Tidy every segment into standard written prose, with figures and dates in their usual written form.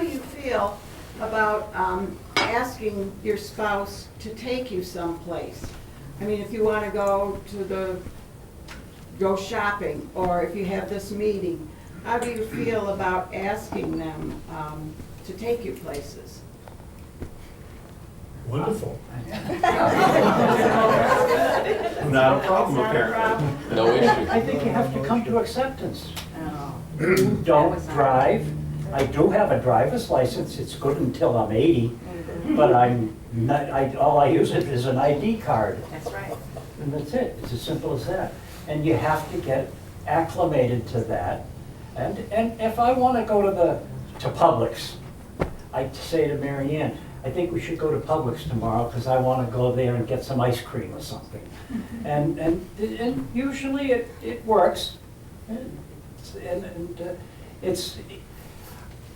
do you feel about asking your spouse to take you someplace? I mean, if you want to go shopping, or if you have this meeting, how do you feel about asking them to take you places? Wonderful. Not a problem, apparently. No issue. I think you have to come to acceptance. You don't drive. I do have a driver's license. It's good until I'm 80, but I'm not, all I use it is an ID card. That's right. And that's it. It's as simple as that. And you have to get acclimated to that. And if I want to go to Publix, I say to Mary Ann, I think we should go to Publix tomorrow because I want to go there and get some ice cream or something. And usually it works.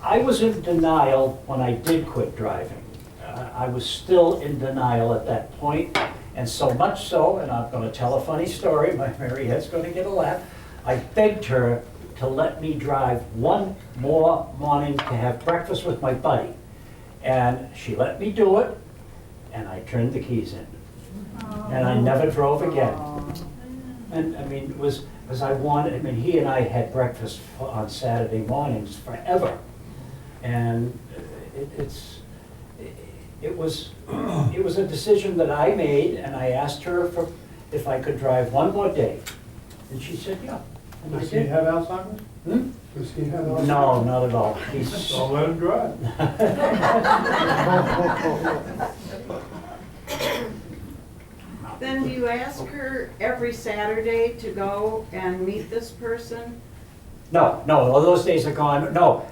I was in denial when I did quit driving. I was still in denial at that point, and so much so, and I'm going to tell a funny story, my Mary Ann's going to get a laugh, I begged her to let me drive one more morning to have breakfast with my buddy. And she let me do it, and I turned the keys in. And I never drove again. And I mean, it was, because I wanted, I mean, he and I had breakfast on Saturday mornings forever. And it was a decision that I made, and I asked her if I could drive one more day. And she said, yeah. And I Does he did. have Alzheimer's? Hmm? Does he have Alzheimer's? No, not at all. He's, Don't let him drive. Then do you ask her every Saturday to go and meet this person? no, all those days are gone. No,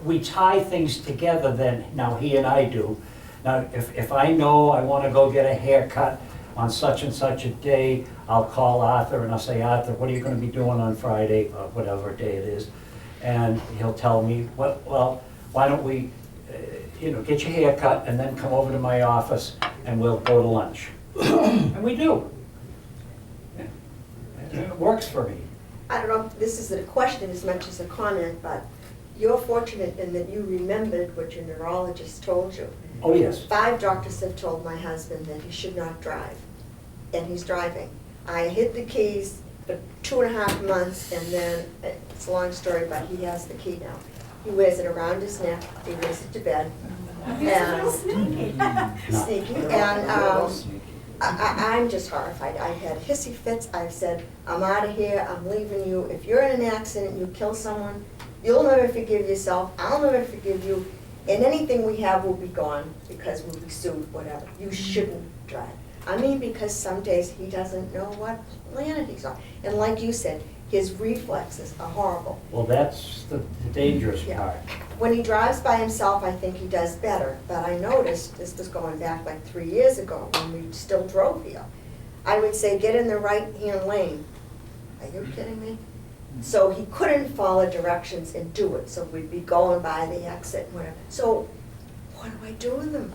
we tie things together then, now he and I do. Now, if I know I want to go get a haircut on such and such a day, I'll call Arthur and I'll say, Arthur, what are you going to be doing on Friday, or whatever day it is? And he'll tell me, well, why don't we, get your hair cut and then come over to my office and we'll go to lunch. And we do. Yeah. And it works for me. I don't know if this is a question as much as a comment, but you're fortunate in that you remembered what your neurologist told you. Oh, yes. 5 doctors have told my husband that he should not drive, and he's driving. I hid the keys for 2.5 months, and then, it's a long story, but he has the key now. He wears it around his neck, he wears it to bed. And sneaky. sneaky, and I'm just horrified. I've had hissy fits. I've said, I'm out of here, I'm leaving you. If you're in an accident, you kill someone, you'll never forgive yourself, I'll never forgive you, and anything we have will be gone because we'll be sued, whatever. You shouldn't drive. I mean, because some days he doesn't know what planet he's on. And like you said, his reflexes are horrible. Well, that's the dangerous Yeah. part. When he drives by himself, I think he does better, but I noticed, this was going back like 3 years ago when we still drove here, I would say, get in the right-hand lane. Are you kidding me? So he couldn't follow directions and do it, so we'd be going by the exit and whatever. So what do I do with him?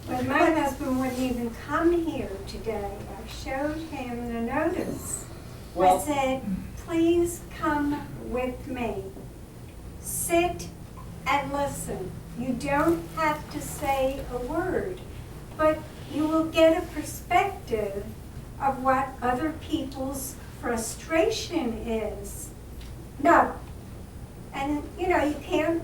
But my husband wouldn't even come here today. I showed him the notice. I Well- said, please come with me. Sit and listen. You don't have to say a word, but you will get a perspective of what other people's frustration is. No. And, you can't,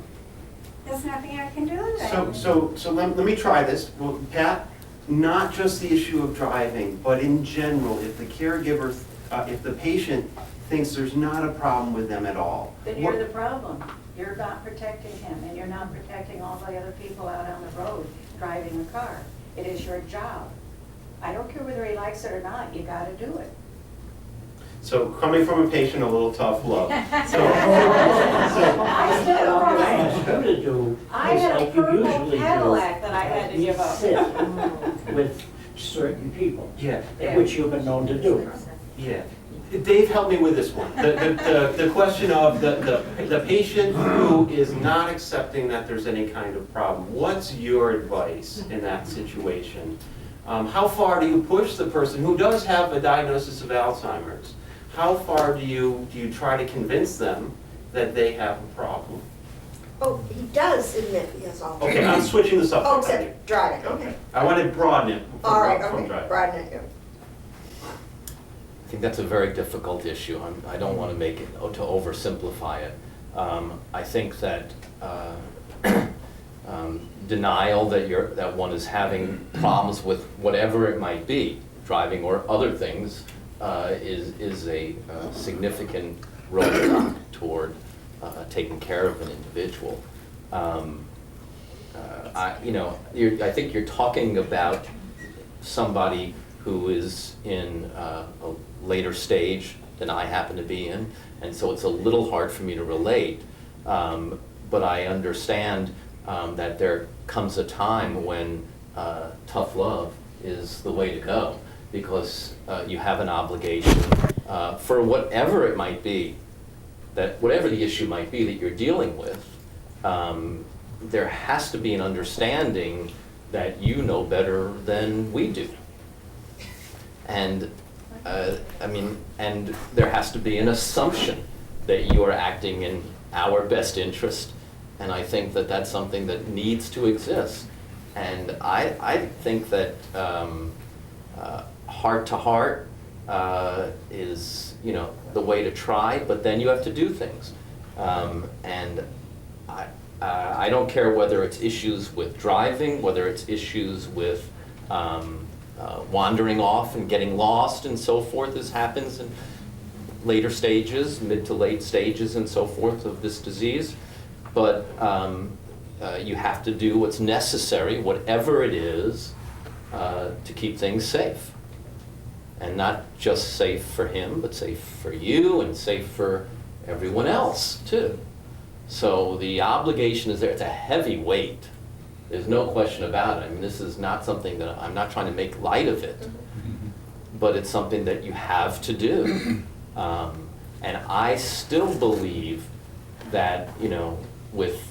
there's nothing I can do with that. So let me try this. Well, Pat, not just the issue of driving, but in general, if the caregiver, if the patient thinks there's not a problem with them at all. Then you're the problem. You're not protecting him, and you're not protecting all the other people out on the road driving the car. It is your job. I don't care whether he likes it or not, you gotta do it. So coming from a patient, a little tough love. I still What I don't. asked you to do I is had a like you purple usually Cadillac that I had to do. give up. Sit with certain people, Yeah, which you've been known to do. yeah. Dave, help me with this one. The question of the patient who is not accepting that there's any kind of problem. What's your advice in that situation? How far do you push the person who does have a diagnosis of Alzheimer's? How far do you try to convince them that they have a problem? Oh, he does admit he has Alzheimer's. Okay, I'm switching the subject. Oh, except driving, okay. I want to broaden it All right, from okay, driving. broaden it, yeah. I think that's a very difficult issue. I don't want to make it, to oversimplify it. I think that denial that one is having problems with whatever it might be, driving or other things, is a significant roadblock toward taking care of an individual. I think you're talking about somebody who is in a later stage than I happen to be in, and so it's a little hard for me to relate. But I understand that there comes a time when tough love is the way to go, because you have an obligation for whatever it might be, whatever the issue might be that you're dealing with. There has to be an understanding that you know better than we do. And and there has to be an assumption that you are acting in our best interest. And I think that that's something that needs to exist. And I think that heart to heart is, the way to try, but then you have to do things. And I don't care whether it's issues with driving, whether it's issues with wandering off and getting lost and so forth, as happens in later stages, mid to late stages and so forth of this disease. But you have to do what's necessary, whatever it is, to keep things safe. And not just safe for him, but safe for you and safe for everyone else too. So the obligation is there. It's a heavy weight. There's no question about it. I mean, this is not something that, I'm not trying to make light of it, but it's something that you have to do. And I still believe that, with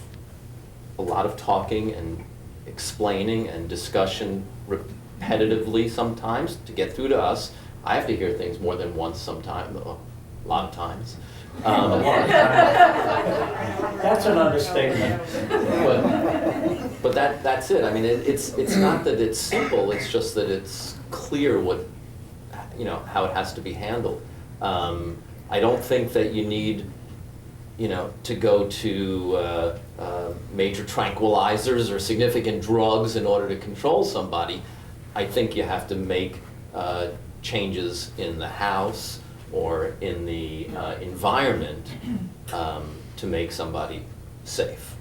a lot of talking and explaining and discussion repetitively sometimes to get through to us, I have to hear things more than once sometimes, a lot of times. That's an understatement. But that's it. I mean, it's not that it's simple, it's just that it's clear how it has to be handled. I don't think that you need, to go to major tranquilizers or significant drugs in order to control somebody. I think you have to make changes in the house or in the environment to make somebody safe.